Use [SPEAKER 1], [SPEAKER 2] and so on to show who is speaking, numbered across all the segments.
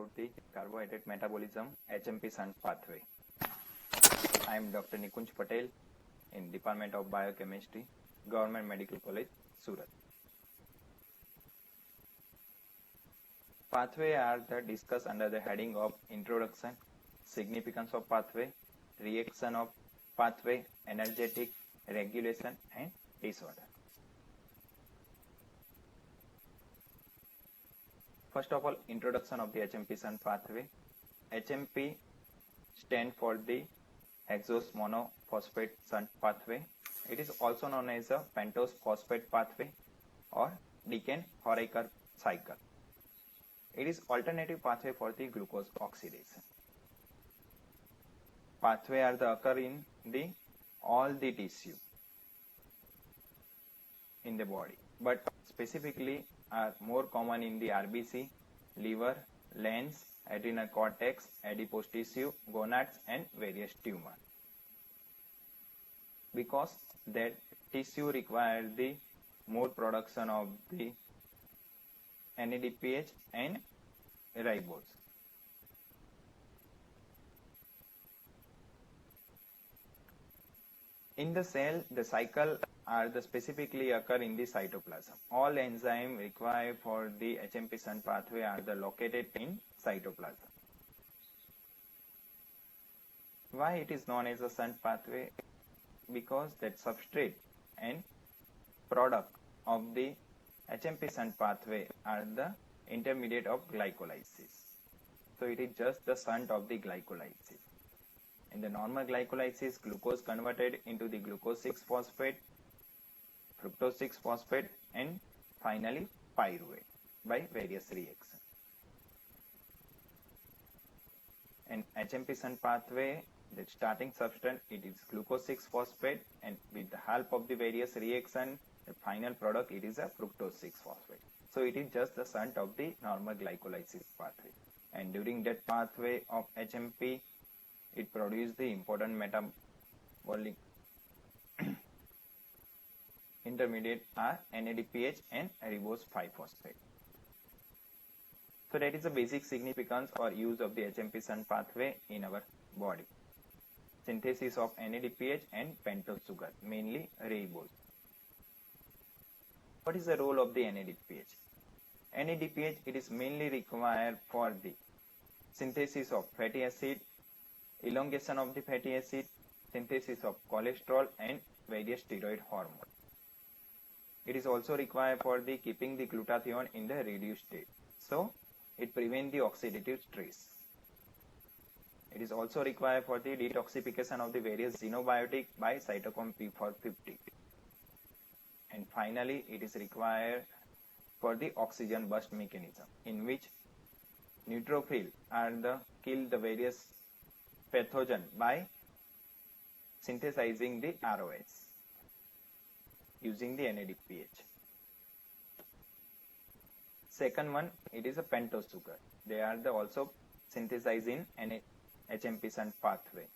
[SPEAKER 1] about the carbohydrate metabolism HMP shunt pathway. I am Dr. Nikunj Patel in Department of Biochemistry, Government Medical College, Surat. Pathway are discussed under the heading of Introduction, Significance of Pathway, Reaction of Pathway, Energetic, Regulation and Disorder. First of all, introduction of the HMP shunt pathway. HMP stand for the hexose monophosphate shunt pathway. It is also known as a pentose phosphate pathway or Dickens-Horaker cycle. It is alternative pathway for the glucose oxidation. Pathway are occur in all the tissue in the body, but specifically are more common in the RBC, liver, lens, adrenal cortex, adipose tissue, gonads and various tumors. Because that tissue requires the more production of the NADPH and ribose. In the cell, the cycle are specifically occur in the cytoplasm. All enzymes required for the HMP shunt pathway are located in cytoplasm. Why it is known as a shunt pathway? Because that substrate and product of the HMP shunt pathway are the intermediate of glycolysis. So it is just the shunt of the glycolysis. In the normal glycolysis, glucose converted into the glucose 6-phosphate, fructose 6-phosphate and finally pyruvate by various reactions. In HMP shunt pathway, the starting substance it is glucose 6-phosphate and with the help of the various reaction, the final product it is a fructose 6-phosphate. So it is just the shunt of the normal glycolysis pathway. And during that pathway of HMP, it produces the important metabolic intermediate are NADPH and ribose 5-phosphate. So that is the basic significance or use of the HMP shunt pathway in our body. Synthesis of NADPH and pentose sugar, mainly ribose. What is the role of the NADPH? NADPH it is mainly required for the synthesis of fatty acid, elongation of the fatty acid, synthesis of cholesterol and various steroid hormones. It is also required for the keeping the glutathione in the reduced state. So it prevents the oxidative stress. It is also required for the detoxification of the various xenobiotics by cytochrome P450. And finally, it is required for the oxygen burst mechanism, in which neutrophils are kill the various pathogen by synthesizing the ROS using the NADPH. Second one, it is a pentose sugar. They are also synthesized in HMP shunt pathway.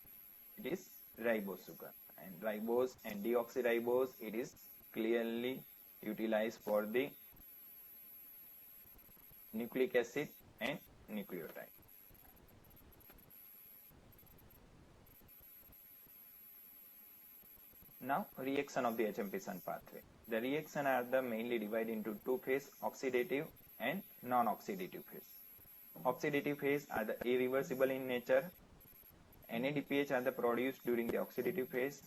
[SPEAKER 1] It is ribose sugar, and ribose and deoxyribose it is clearly utilized for the nucleic acid and nucleotide. Now, reaction of the HMP shunt pathway. The reaction are mainly divided into two phases, oxidative and non-oxidative phase. Oxidative phase are irreversible in nature. NADPH are produced during the oxidative phase,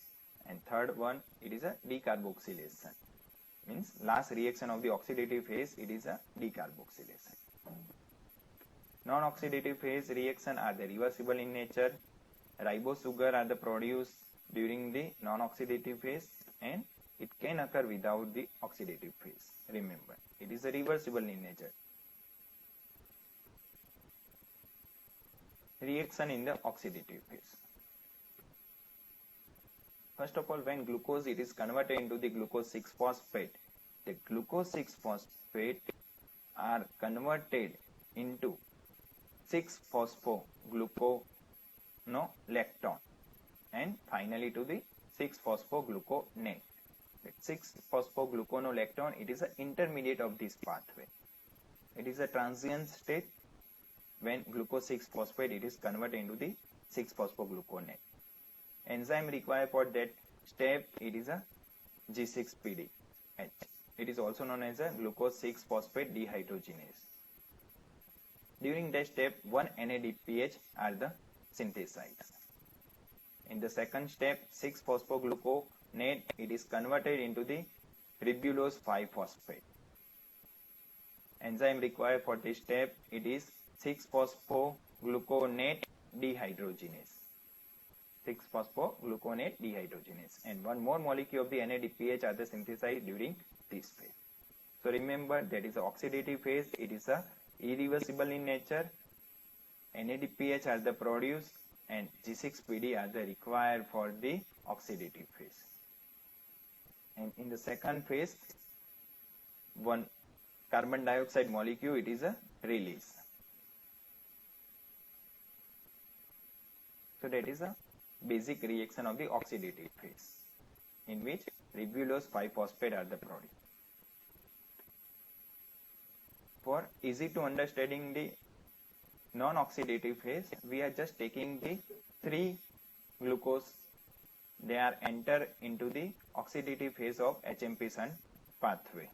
[SPEAKER 1] and third one it is a decarboxylation. Means last reaction of the oxidative phase it is a decarboxylation. Non-oxidative phase reaction are reversible in nature. Ribose sugar are produced during the non-oxidative phase and it can occur without the oxidative phase. Remember, it is reversible in nature. Reaction in the oxidative phase. First of all, when glucose it is converted into the glucose 6-phosphate, the glucose 6-phosphate are converted into 6-phosphogluconolactone and finally to the 6-phosphogluconate. 6-phosphogluconolactone it is an intermediate of this pathway. It is a transient state when glucose 6-phosphate it is converted into the 6-phosphogluconate. Enzyme required for that step it is a G6PD. It is also known as a glucose 6-phosphate dehydrogenase. During that step, 1 NADPH are the synthesized. In the second step, 6-phosphogluconate it is converted into the ribulose 5-phosphate. Enzyme required for this step it is 6-phosphogluconate dehydrogenase. 6-phosphogluconate dehydrogenase, and one more molecule of the NADPH are the synthesized during this phase. So remember that is the oxidative phase, it is a irreversible in nature. NADPH are the produced and G6PD are the required for the oxidative phase. And in the second phase, one carbon dioxide molecule it is a release. So that is a basic reaction of the oxidative phase, in which ribulose 5-phosphate are the product. For easy to understanding the non-oxidative phase, we are just taking the 3 glucose, they are enter into the oxidative phase of HMP-Shunt pathway.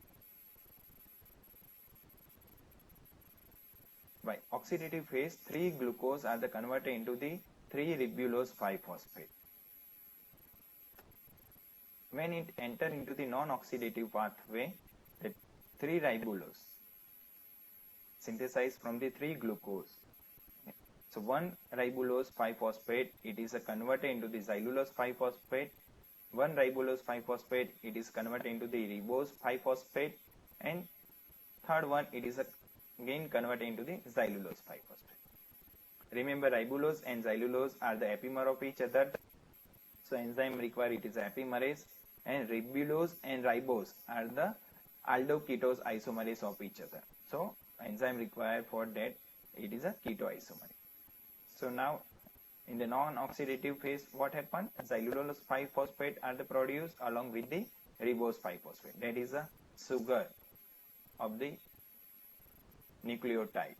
[SPEAKER 1] By oxidative phase, 3 glucose are the converted into the 3 ribulose 5-phosphate. When it enter into the non-oxidative pathway, the 3 ribulose synthesized from the 3 glucose. So 1 ribulose 5-phosphate it is converted into the xylulose 5-phosphate. 1 ribulose 5-phosphate it is converted into the ribose 5-phosphate, and third one it is again converted into the xylulose 5-phosphate. Remember, ribulose and xylulose are the epimer of each other. So enzyme required it is epimerase, and ribulose and ribose are the aldoketose isomerase of each other. So enzyme required for that it is a ketoisomerase. So now in the non-oxidative phase, what happened? Xylulose 5-phosphate are the produced along with the ribose 5-phosphate. That is a sugar of the nucleotide.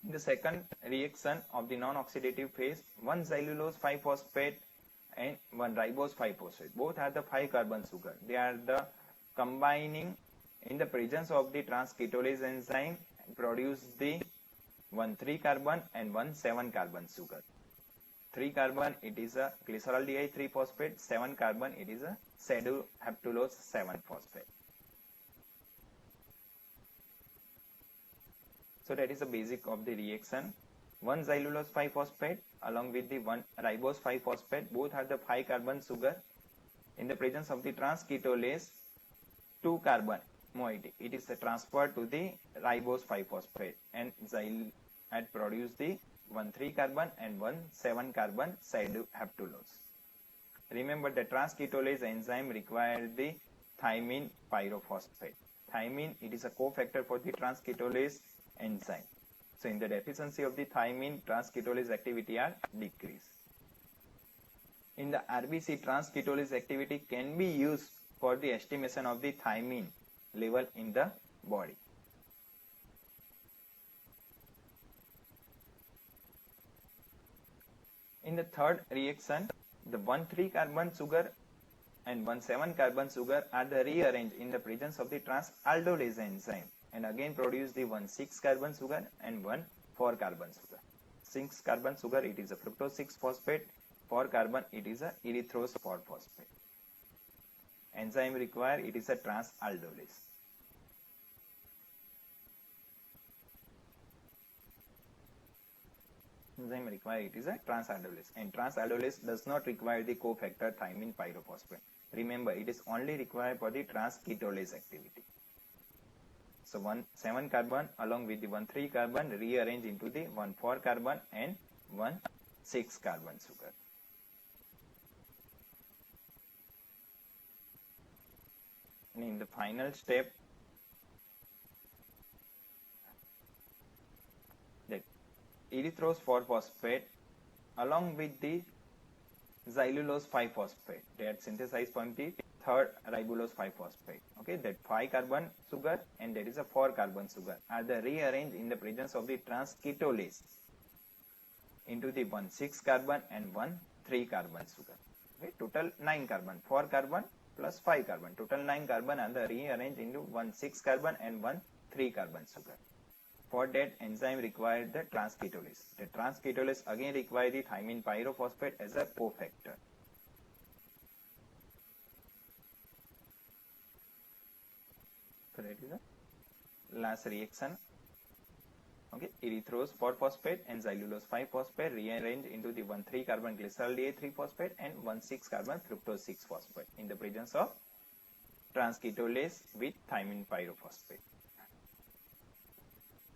[SPEAKER 1] In the second reaction of the non-oxidative phase, 1 xylulose 5-phosphate and 1 ribose 5-phosphate, both are the 5-carbon sugar. They are the combining in the presence of the transketolase enzyme produce the 1 3-carbon and 1 7-carbon sugar. 3-carbon it is a glyceraldehyde 3-phosphate, 7-carbon it is a pseudohaptulose 7-phosphate. So that is the basic of the reaction. 1 xylulose 5-phosphate along with the 1 ribose 5-phosphate, both are the 5-carbon sugar. In the presence of the transketolase, 2-carbon moiety it is transferred to the ribose 5-phosphate, and xyl had produced the 1 3-carbon and 1 7-carbon pseudohaptulose. Remember, the transketolase enzyme required the thymine pyrophosphate. Thymine it is a cofactor for the transketolase enzyme. So in the deficiency of the thymine, transketolase activity are decreased. In the RBC, transketolase activity can be used for the estimation of the thymine level in the body. In the third reaction, the 1 3-carbon sugar and 1 7-carbon sugar are the rearranged in the presence of the transaldolase enzyme, and again produce the 1 6-carbon sugar and 1 4-carbon sugar. 6-carbon sugar it is a fructose 6-phosphate, 4-carbon it is a erythrose 4-phosphate. Enzyme required it is a transaldolase. Enzyme required it is a transaldolase, and transaldolase does not require the cofactor thymine pyrophosphate. Remember, it is only required for the transketolase activity. So 1 7-carbon along with the 1 3-carbon rearrange into the 1 4-carbon and 1 6-carbon sugar. And in the final step, that erythrose 4-phosphate along with the xylulose 5-phosphate, they are synthesized from the third ribulose 5-phosphate. Okay, that 5 carbon sugar and that is a 4 carbon sugar are the rearranged in the presence of the transketolase into the 1 6 carbon and 1 3 carbon sugar. Okay, total 9 carbon, 4 carbon plus 5 carbon, total 9 carbon are the rearranged into 1 6 carbon and 1 3 carbon sugar. For that enzyme required the transketolase. The transketolase again require the thymine pyrophosphate as a cofactor. So that is the last reaction. Okay, erythrose 4-phosphate and xylulose 5-phosphate rearranged into the 1 3 carbon glycerol 3-phosphate and 1 6 carbon fructose 6-phosphate in the presence of transketolase with thymine pyrophosphate.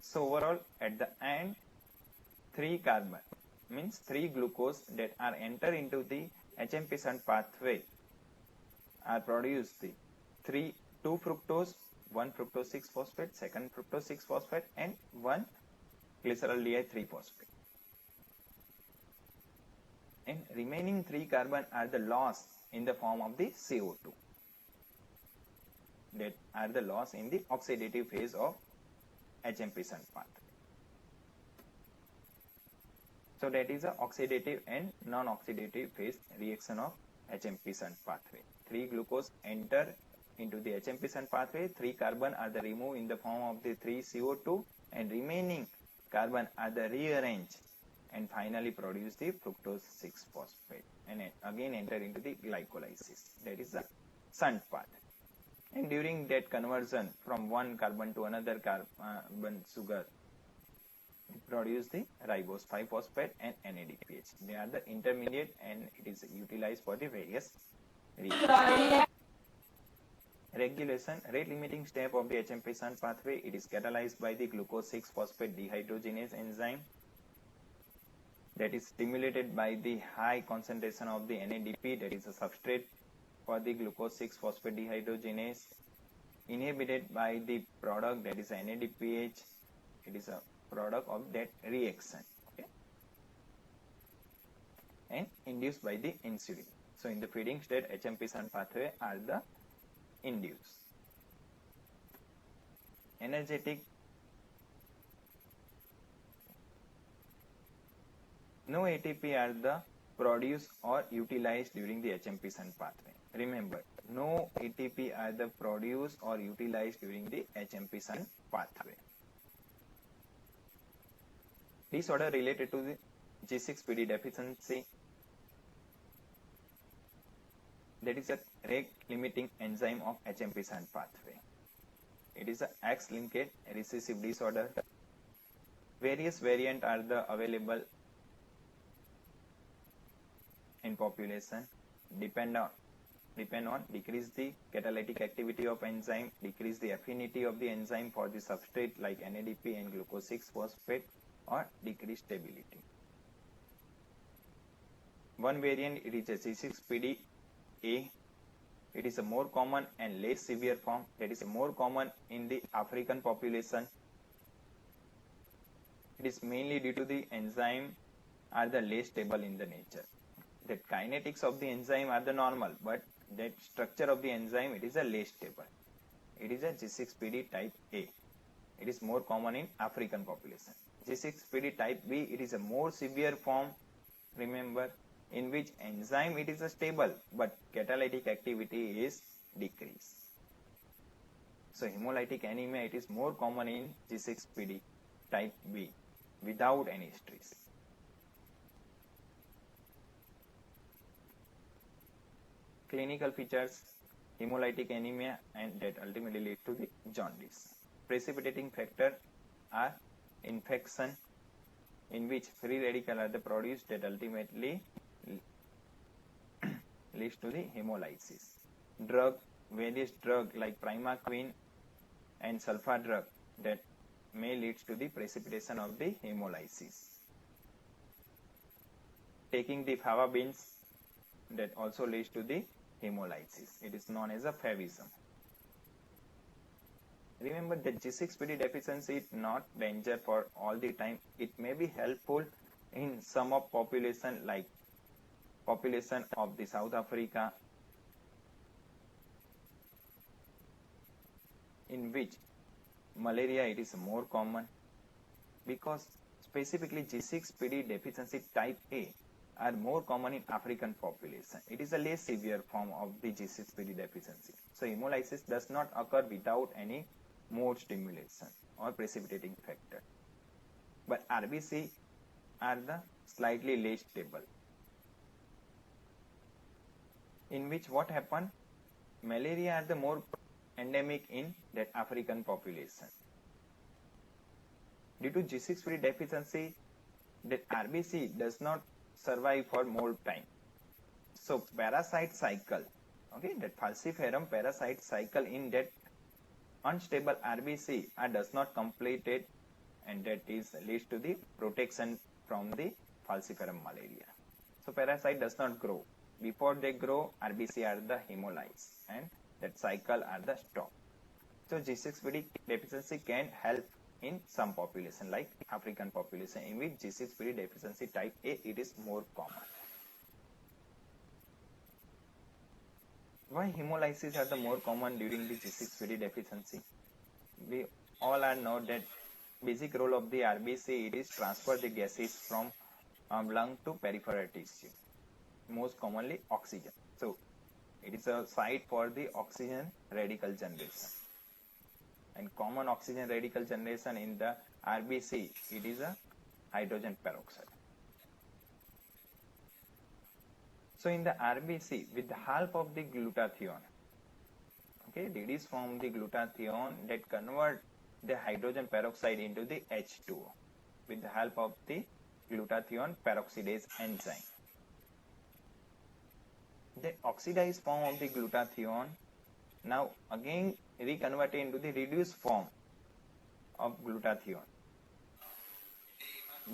[SPEAKER 1] So overall at the end 3 carbon means 3 glucose that are enter into the HMP shunt pathway are produced the 2 fructose, 1 fructose 6-phosphate, second fructose 6-phosphate and 1 glycerol 3-phosphate. And remaining 3 carbon are the loss in the form of the CO2 that are the loss in the oxidative phase of HMP shunt pathway. So that is the oxidative and non-oxidative phase reaction of HMP shunt pathway. 3 glucose enter into the HMP shunt pathway, 3 carbon are the removed in the form of the 3 CO2 and remaining carbon are the rearranged and finally produce the fructose 6-phosphate and again enter into the glycolysis. That is the shunt path. And during that conversion from one carbon to another carbon sugar, it produce the ribose 5-phosphate and NADPH. They are the intermediate and it is utilized for the various reactions. Regulation, rate limiting step of the HMP shunt pathway, it is catalyzed by the glucose 6-phosphate dehydrogenase enzyme that is stimulated by the high concentration of the NADP, that is a substrate for the glucose 6-phosphate dehydrogenase, inhibited by the product that is NADPH, it is a product of that reaction, okay, and induced by the insulin. So in the feeding state, HMP shunt pathway are the induced. Energetic, no ATP are the produced or utilized during the HMP shunt pathway. Remember, no ATP are the produced or utilized during the HMP shunt pathway. Disorder related to the G6PD deficiency, that is a rate limiting enzyme of HMP shunt pathway. It is a X-linked recessive disorder. Various variants are the available in population. Depend on decrease the catalytic activity of enzyme, decrease the affinity of the enzyme for the substrate like NADP and glucose 6-phosphate, or decrease stability. One variant, it is a G6PD-A. It is a more common and less severe form, that is more common in the African population. It is mainly due to the enzyme are the less stable in the nature. The kinetics of the enzyme are the normal, but that structure of the enzyme, it is a less stable. It is a G6PD type A. It is more common in African population. G6PD type B, it is a more severe form, remember, in which enzyme it is a stable but catalytic activity is decreased. So hemolytic anemia, it is more common in G6PD type B without any stress. Clinical features, hemolytic anemia, and that ultimately lead to the jaundice. Precipitating factor are infection, in which free radicals are the produced that ultimately leads to the hemolysis. Drug, various drugs like primaquine and sulfa drug that may lead to the precipitation of the hemolysis. Taking the fava beans, that also leads to the hemolysis. It is known as a favism. Remember that G6PD deficiency is not danger for all the time. It may be helpful in some of population like population of the South Africa in which malaria it is more common, because specifically G6PD deficiency type A are more common in African population. It is a less severe form of the G6PD deficiency. So hemolysis does not occur without any more stimulation or precipitating factor. But RBC are the slightly less stable. In which what happened? Malaria are the more endemic in that African population. Due to G6PD deficiency, that RBC does not survive for more time. So parasite cycle, okay, that falciparum parasite cycle in that unstable RBC does not complete it, and that is leads to the protection from the falciparum malaria. So parasite does not grow. Before they grow, RBC are the hemolyzed and that cycle are the stop. So G6PD deficiency can help in some population like African population, in which G6PD deficiency type A it is more common. Why hemolysis are the more common during the G6PD deficiency? We all are know that basic role of the RBC it is transfer the gases from lung to peripheral tissue, most commonly oxygen. So it is a site for the oxygen radical generation. And common oxygen radical generation in the RBC, it is a hydrogen peroxide. So in the RBC, with the help of the glutathione, okay, reduced from the glutathione that convert the hydrogen peroxide into the H2O with the help of the glutathione peroxidase enzyme. The oxidized form of the glutathione now again reconverted into the reduced form of glutathione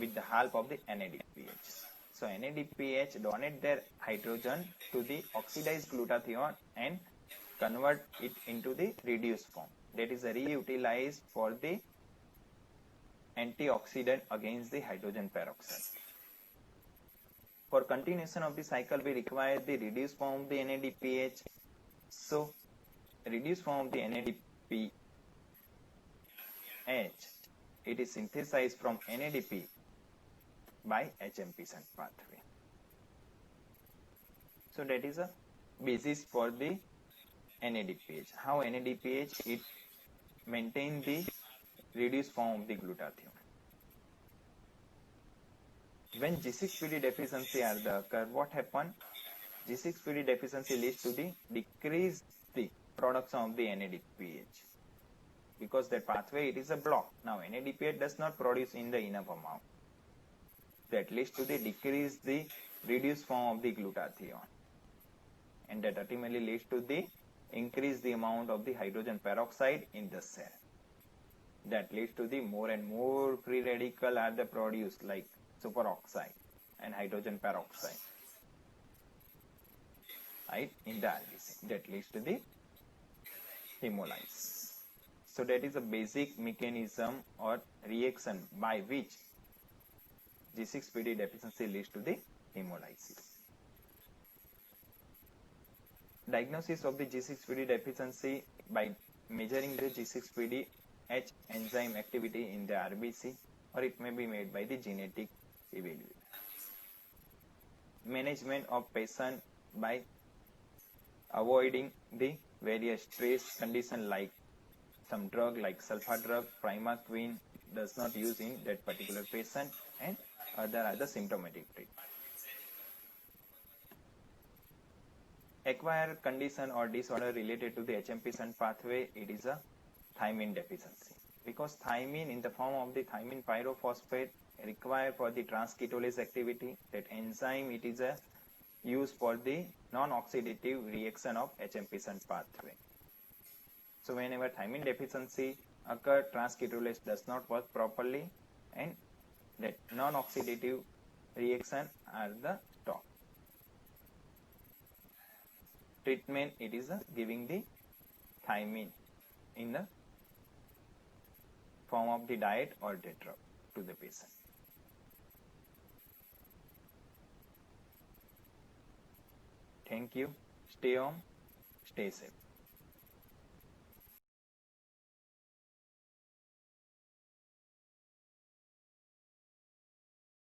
[SPEAKER 1] with the help of the NADPH. So NADPH donate their hydrogen to the oxidized glutathione and convert it into the reduced form. That is reutilized for the antioxidant against the hydrogen peroxide. For continuation of the cycle, we require the reduced form of the NADPH. So reduced form of the NADPH, it is synthesized from NADP by HMP shunt pathway. So that is a basis for the NADPH. How NADPH it maintain the reduced form of the glutathione. When G6PD deficiency are the occur, what happen? G6PD deficiency leads to the decrease the production of the NADPH, because that pathway it is a block. Now NADPH does not produce in the enough amount. That leads to the decrease the reduced form of the glutathione, and that ultimately leads to the increase the amount of the hydrogen peroxide in the cell. That leads to the more and more free radical are the produced like superoxide and hydrogen peroxide, right, in the RBC. That leads to the hemolysis. So that is a basic mechanism or reaction by which G6PD deficiency leads to the hemolysis. Diagnosis of the G6PD deficiency by measuring the G6PD H enzyme activity in the RBC, or it may be made by the genetic evaluation. Management of patient by avoiding the various stress condition like some drug like sulfa drug, primaquine does not use in that particular patient, and other symptomatic treatment. Acquired condition or disorder related to the HMP shunt pathway, it is a thymine deficiency, because thymine in the form of the thymine pyrophosphate required for the transketolase activity. That enzyme it is a used for the non-oxidative reaction of HMP shunt pathway. So whenever thymine deficiency occurs, transketolase does not work properly, and that non-oxidative reaction are the stop. Treatment it is giving the thymine in the form of the diet or the drug to the patient. Thank you. Stay home, stay safe.